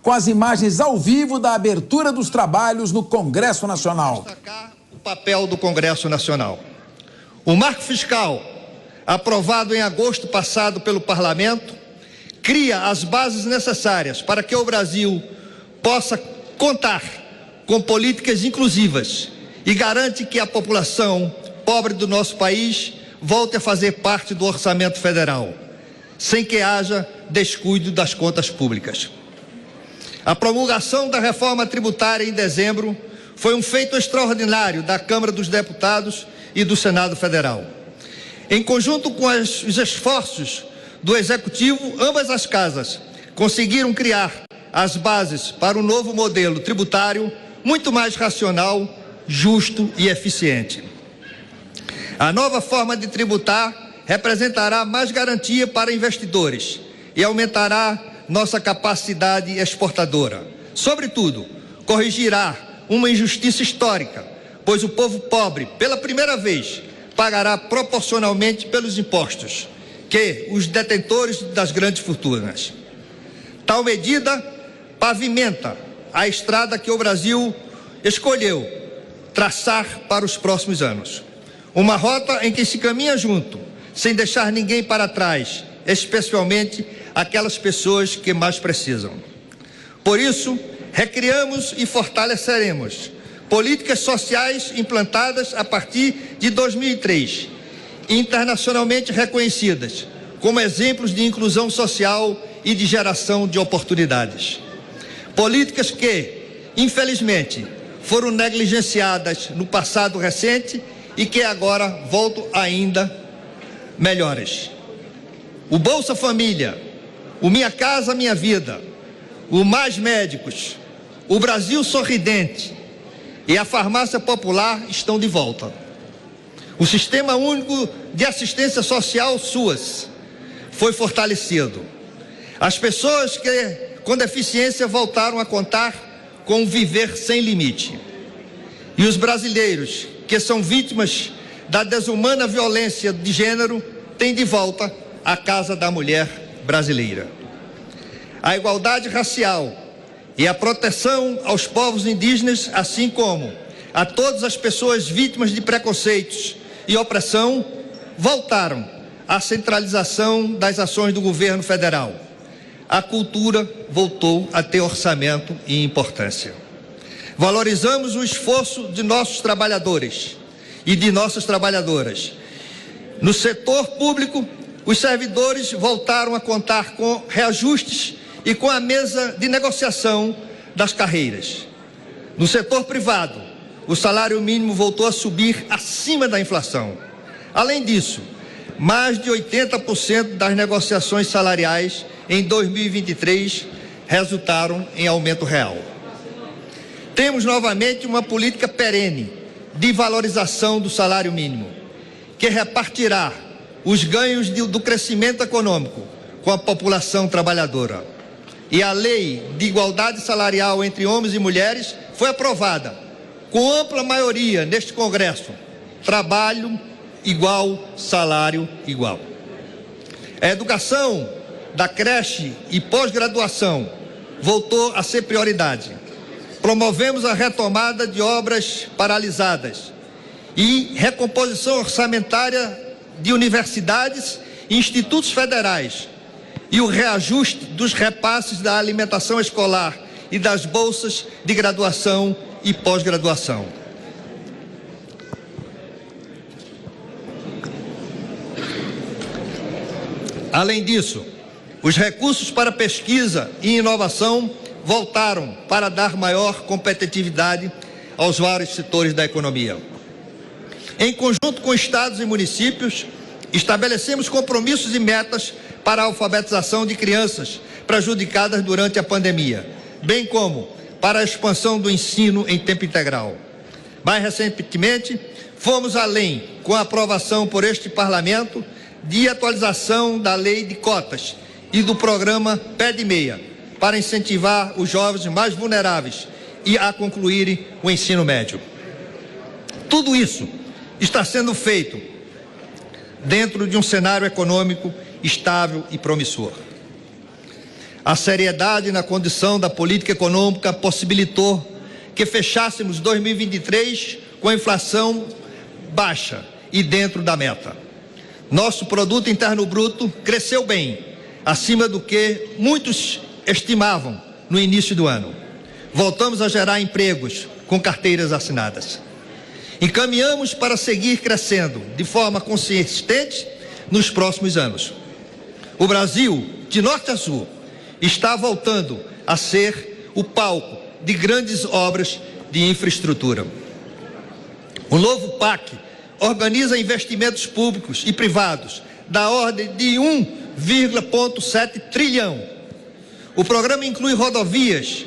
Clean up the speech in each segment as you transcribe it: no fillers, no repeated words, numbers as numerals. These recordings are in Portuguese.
com as imagens ao vivo da abertura dos trabalhos no Congresso Nacional. Destacar o papel do Congresso Nacional. O marco fiscal, aprovado em agosto passado pelo Parlamento, cria as bases necessárias para que o Brasil possa contar com políticas inclusivas e garante que a população pobre do nosso país volte a fazer parte do orçamento federal, sem que haja descuido das contas públicas. A promulgação da reforma tributária em dezembro foi um feito extraordinário da Câmara dos Deputados e do Senado Federal. Em conjunto com os esforços do Executivo, ambas as casas conseguiram criar as bases para um novo modelo tributário muito mais racional, justo e eficiente. A nova forma de tributar representará mais garantia para investidores e aumentará nossa capacidade exportadora. Sobretudo, corrigirá uma injustiça histórica, pois o povo pobre, pela primeira vez, pagará proporcionalmente pelos impostos que os detentores das grandes fortunas. Tal medida pavimenta a estrada que o Brasil escolheu traçar para os próximos anos. Uma rota em que se caminha junto, sem deixar ninguém para trás, especialmente aquelas pessoas que mais precisam. Por isso, recriamos e fortaleceremos políticas sociais implantadas a partir de 2003, internacionalmente reconhecidas como exemplos de inclusão social e de geração de oportunidades. Políticas que, infelizmente, foram negligenciadas no passado recente e que agora voltam ainda melhores. O Bolsa Família, o Minha Casa Minha Vida, o Mais Médicos, o Brasil Sorridente e a Farmácia Popular estão de volta. O Sistema Único de Assistência Social, SUAS, foi fortalecido. As pessoas com deficiência voltaram a contar com o Viver Sem Limite. E os brasileiros que são vítimas da desumana violência de gênero têm de volta a Casa da Mulher brasileira. A igualdade racial e a proteção aos povos indígenas, assim como a todas as pessoas vítimas de preconceitos e opressão, voltaram à centralização das ações do governo federal. A cultura voltou a ter orçamento e importância. Valorizamos o esforço de nossos trabalhadores e de nossas trabalhadoras. No setor público, os servidores voltaram a contar com reajustes e com a mesa de negociação das carreiras. No setor privado, o salário mínimo voltou a subir acima da inflação. Além disso, mais de 80% das negociações salariais em 2023 resultaram em aumento real. Temos novamente uma política perene de valorização do salário mínimo, que repartirá os ganhos do crescimento econômico com a população trabalhadora. E a Lei de Igualdade Salarial entre Homens e Mulheres foi aprovada com ampla maioria neste Congresso. Trabalho igual, salário igual. A educação da creche e pós-graduação voltou a ser prioridade. Promovemos a retomada de obras paralisadas e recomposição orçamentária de universidades e institutos federais e o reajuste dos repasses da alimentação escolar e das bolsas de graduação e pós-graduação. Além disso, os recursos para pesquisa e inovação voltaram para dar maior competitividade aos vários setores da economia. Em conjunto com estados e municípios, estabelecemos compromissos e metas para a alfabetização de crianças prejudicadas durante a pandemia, bem como para a expansão do ensino em tempo integral. Mais recentemente, fomos além com a aprovação por este Parlamento de atualização da lei de cotas e do programa Pé de Meia, para incentivar os jovens mais vulneráveis e a concluírem o ensino médio. Tudo isso está sendo feito dentro de um cenário econômico estável e promissor. A seriedade na condução da política econômica possibilitou que fechássemos 2023 com a inflação baixa e dentro da meta. Nosso produto interno bruto cresceu bem, acima do que muitos estimavam no início do ano. Voltamos a gerar empregos com carteiras assinadas. Encaminhamos para seguir crescendo de forma consistente nos próximos anos. O Brasil, de norte a sul, está voltando a ser o palco de grandes obras de infraestrutura. O novo PAC organiza investimentos públicos e privados da ordem de 1,7 trilhão. O programa inclui rodovias,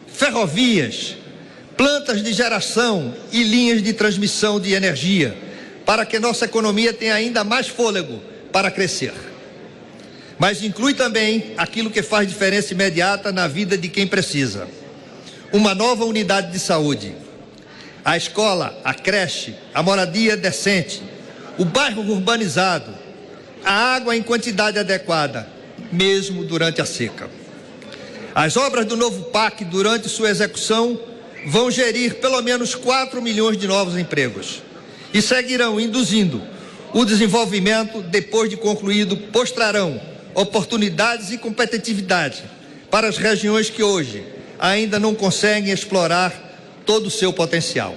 ferrovias, plantas de geração e linhas de transmissão de energia, para que nossa economia tenha ainda mais fôlego para crescer. Mas inclui também aquilo que faz diferença imediata na vida de quem precisa. Uma nova unidade de saúde, a escola, a creche, a moradia decente, o bairro urbanizado, a água em quantidade adequada, mesmo durante a seca. As obras do novo PAC, durante sua execução, vão gerir pelo menos 4 milhões de novos empregos e seguirão induzindo o desenvolvimento depois de concluído, postrarão oportunidades e competitividade para as regiões que hoje ainda não conseguem explorar todo o seu potencial.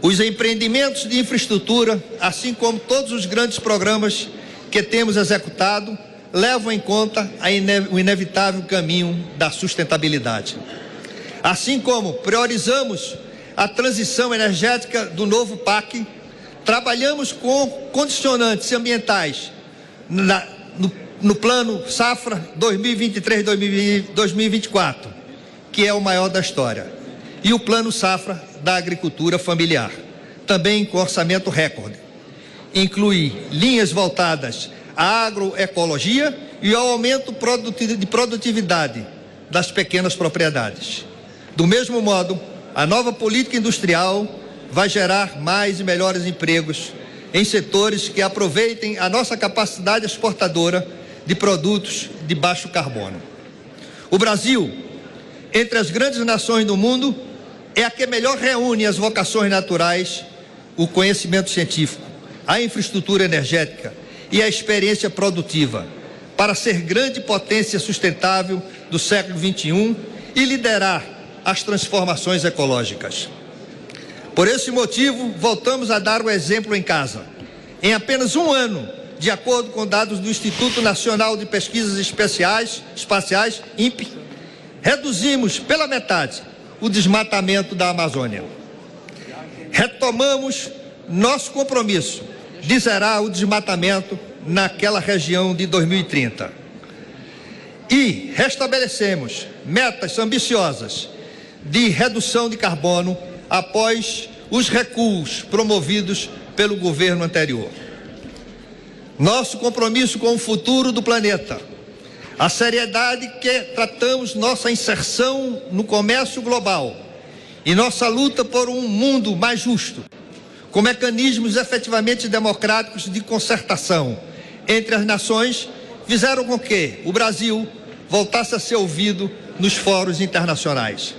Os empreendimentos de infraestrutura, assim como todos os grandes programas que temos executado, levam em conta o inevitável caminho da sustentabilidade. Assim como priorizamos a transição energética do novo PAC, trabalhamos com condicionantes ambientais no plano Safra 2023-2024, que é o maior da história, e o plano Safra da agricultura familiar, também com orçamento recorde. Inclui linhas voltadas à agroecologia e ao aumento de produtividade das pequenas propriedades. Do mesmo modo, a nova política industrial vai gerar mais e melhores empregos em setores que aproveitem a nossa capacidade exportadora de produtos de baixo carbono. O Brasil, entre as grandes nações do mundo, é a que melhor reúne as vocações naturais, o conhecimento científico, a infraestrutura energética e a experiência produtiva, para ser grande potência sustentável do século XXI e liderar as transformações ecológicas. Por esse motivo, voltamos a dar o exemplo em casa. Em apenas um ano, de acordo com dados do Instituto Nacional de Pesquisas Espaciais, INPE, reduzimos pela metade o desmatamento da Amazônia. Retomamos nosso compromisso de zerar o desmatamento naquela região de 2030. E restabelecemos metas ambiciosas de redução de carbono após os recuos promovidos pelo governo anterior. Nosso compromisso com o futuro do planeta, a seriedade que tratamos nossa inserção no comércio global e nossa luta por um mundo mais justo, com mecanismos efetivamente democráticos de concertação entre as nações, fizeram com que o Brasil voltasse a ser ouvido nos fóruns internacionais.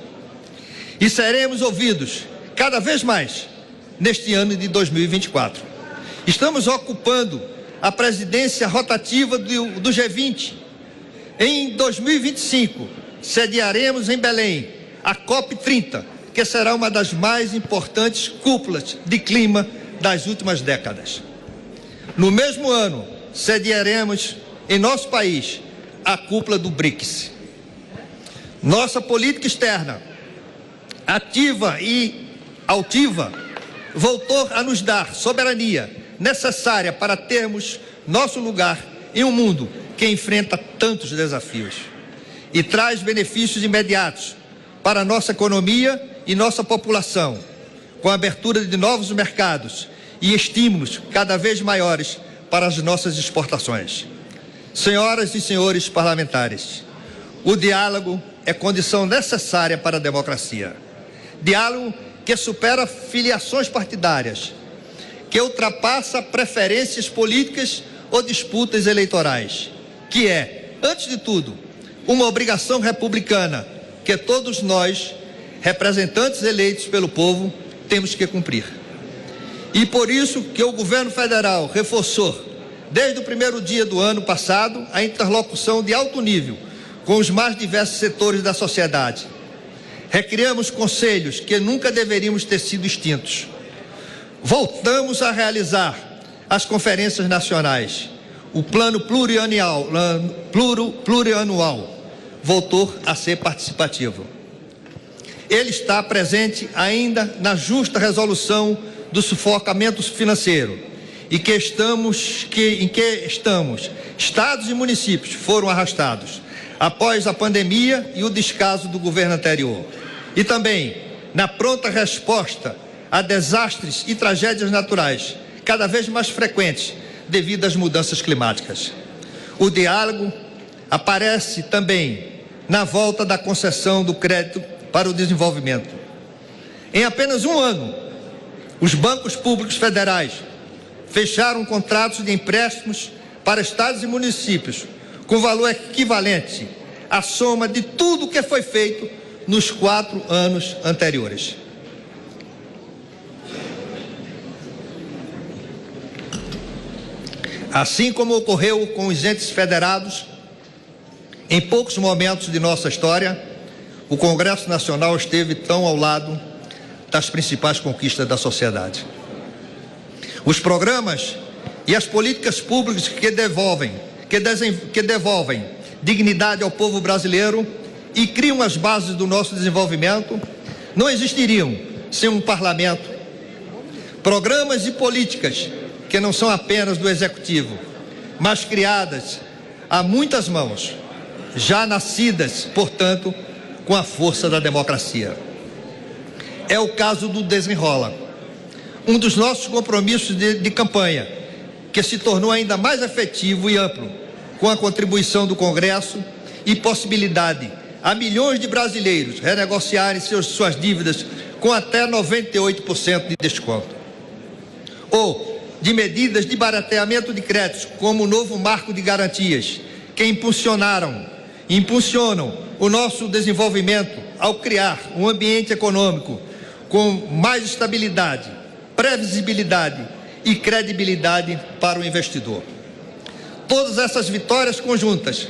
E seremos ouvidos cada vez mais neste ano de 2024. Estamos ocupando a presidência rotativa do G20. Em 2025, sediaremos em Belém a COP30, que será uma das mais importantes cúpulas de clima das últimas décadas. No mesmo ano, sediaremos em nosso país a cúpula do BRICS. Nossa política externa, ativa e altiva, voltou a nos dar soberania necessária para termos nosso lugar em um mundo que enfrenta tantos desafios e traz benefícios imediatos para a nossa economia e nossa população, com a abertura de novos mercados e estímulos cada vez maiores para as nossas exportações. Senhoras e senhores parlamentares, o diálogo é condição necessária para a democracia. Diálogo que supera filiações partidárias, que ultrapassa preferências políticas ou disputas eleitorais, que é antes de tudo, uma obrigação republicana que todos nós, representantes eleitos pelo povo, temos que cumprir. E por isso que o governo federal reforçou, desde o primeiro dia do ano passado, a interlocução de alto nível com os mais diversos setores da sociedade. Recriamos conselhos que nunca deveríamos ter sido extintos. Voltamos a realizar as conferências nacionais. O plano plurianual voltou a ser participativo. Ele está presente ainda na justa resolução do sufocamento financeiro em que estamos, estados e municípios foram arrastados após a pandemia e o descaso do governo anterior. E também na pronta resposta a desastres e tragédias naturais, cada vez mais frequentes devido às mudanças climáticas. O diálogo aparece também na volta da concessão do crédito para o desenvolvimento. Em apenas um ano, os bancos públicos federais fecharam contratos de empréstimos para estados e municípios com valor equivalente à soma de tudo o que foi feito nos 4 anos anteriores. Assim como ocorreu com os entes federados, em poucos momentos de nossa história, o Congresso Nacional esteve tão ao lado das principais conquistas da sociedade. Os programas e as políticas públicas que devolvem dignidade ao povo brasileiro e criam as bases do nosso desenvolvimento não existiriam sem um parlamento. Programas e políticas que não são apenas do executivo, mas criadas a muitas mãos, já nascidas, portanto, com a força da democracia. É o caso do Desenrola, um dos nossos compromissos de campanha, que se tornou ainda mais efetivo e amplo, com a contribuição do Congresso e possibilidade a milhões de brasileiros renegociarem suas dívidas com até 98% de desconto. Ou de medidas de barateamento de créditos, como o novo marco de garantias, que impulsionam o nosso desenvolvimento ao criar um ambiente econômico com mais estabilidade, previsibilidade e credibilidade para o investidor. Todas essas vitórias conjuntas,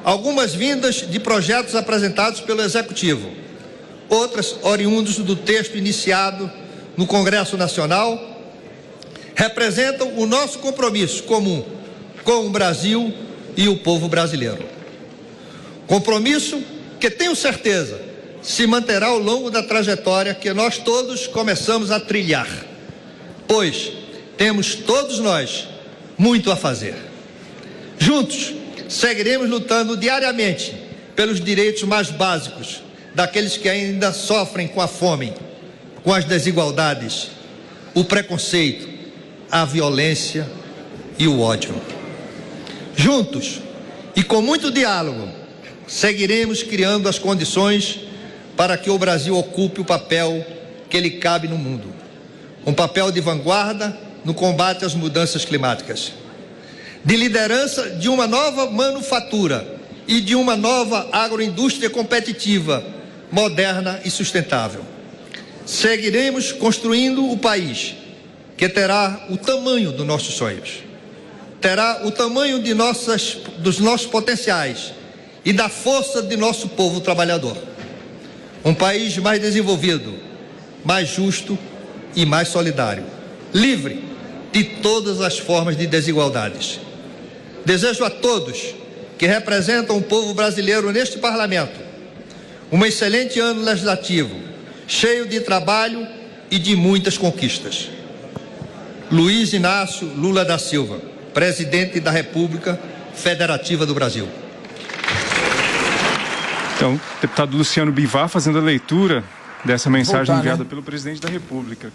algumas vindas de projetos apresentados pelo Executivo, outras oriundos do texto iniciado no Congresso Nacional, representam o nosso compromisso comum com o Brasil e o povo brasileiro. Compromisso que, tenho certeza, se manterá ao longo da trajetória que nós todos começamos a trilhar, pois temos todos nós muito a fazer. Juntos, seguiremos lutando diariamente pelos direitos mais básicos daqueles que ainda sofrem com a fome, com as desigualdades, o preconceito, a violência e o ódio. Juntos e com muito diálogo, seguiremos criando as condições para que o Brasil ocupe o papel que lhe cabe no mundo, um papel de vanguarda no combate às mudanças climáticas, de liderança de uma nova manufatura e de uma nova agroindústria competitiva, moderna e sustentável. Seguiremos construindo o país que terá o tamanho dos nossos sonhos, terá o tamanho dos nossos potenciais e da força de nosso povo trabalhador. Um país mais desenvolvido, mais justo e mais solidário, livre de todas as formas de desigualdades. Desejo a todos que representam o povo brasileiro neste parlamento um excelente ano legislativo, cheio de trabalho e de muitas conquistas. Luiz Inácio Lula da Silva, Presidente da República Federativa do Brasil. Então, deputado Luciano Bivar fazendo a leitura dessa mensagem enviada pelo Presidente da República.